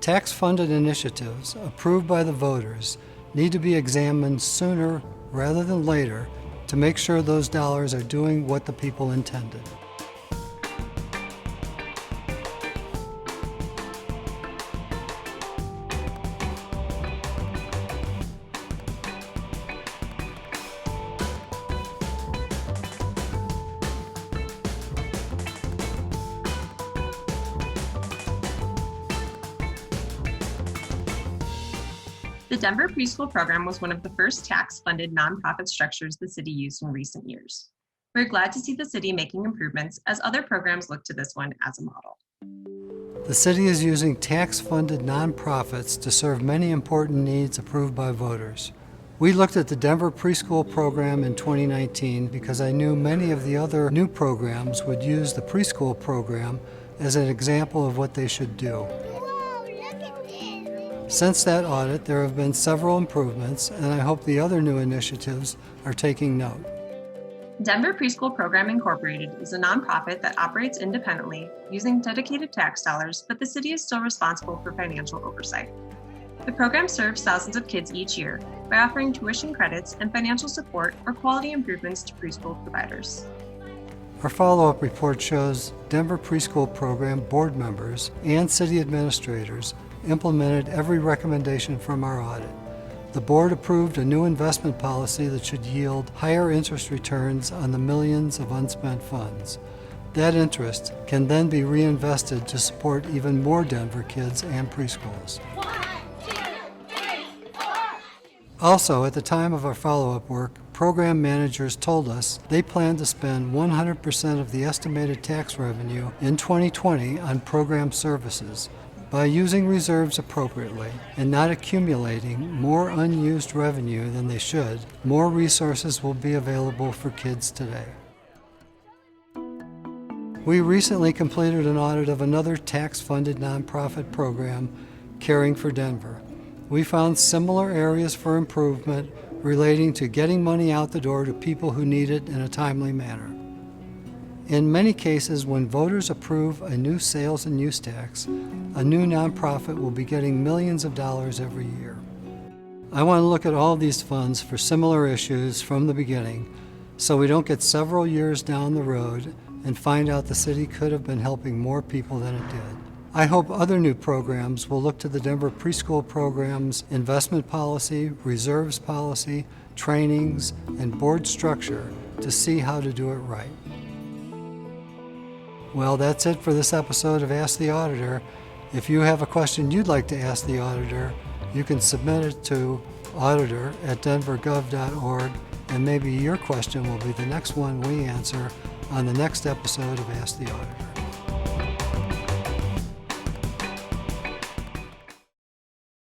Tax-funded initiatives approved by the voters need to be examined sooner rather than later to make sure those dollars are doing what the people intended. The Denver Preschool Program was one of the first tax-funded nonprofit structures the city used in recent years. We're glad to see the city making improvements as other programs look to this one as a model. The city is using tax-funded nonprofits to serve many important needs approved by voters. We looked at the Denver Preschool Program in 2019 because I knew many of the other new programs would use the preschool program as an example of what they should do. Since that audit, there have been several improvements, and I hope the other new initiatives are taking note. Denver Preschool Program Incorporated is a nonprofit that operates independently using dedicated tax dollars, but the city is still responsible for financial oversight. The program serves thousands of kids each year by offering tuition credits and financial support or quality improvements to preschool providers. Our follow-up report shows Denver Preschool Program board members and city administrators implemented every recommendation from our audit. The board approved a new investment policy that should yield higher interest returns on the millions of unspent funds. That interest can then be reinvested to support even more Denver kids and preschools. 1, 2, 3, 4. Also, at the time of our follow-up work, program managers told us they plan to spend 100% of the estimated tax revenue in 2020 on program services. By using reserves appropriately and not accumulating more unused revenue than they should, more resources will be available for kids today. We recently completed an audit of another tax-funded nonprofit program, Caring for Denver. We found similar areas for improvement relating to getting money out the door to people who need it in a timely manner. In many cases, when voters approve a new sales and use tax, a new nonprofit will be getting millions of dollars every year. I want to look at all these funds for similar issues from the beginning, so we don't get several years down the road and find out the city could have been helping more people than it did. I hope other new programs will look to the Denver Preschool Program's investment policy, reserves policy, trainings, and board structure to see how to do it right. Well, that's it for this episode of Ask the Auditor. If you have a question you'd like to ask the auditor, you can submit it to auditor@denvergov.org, and maybe your question will be the next one we answer on the next episode of Ask the Auditor.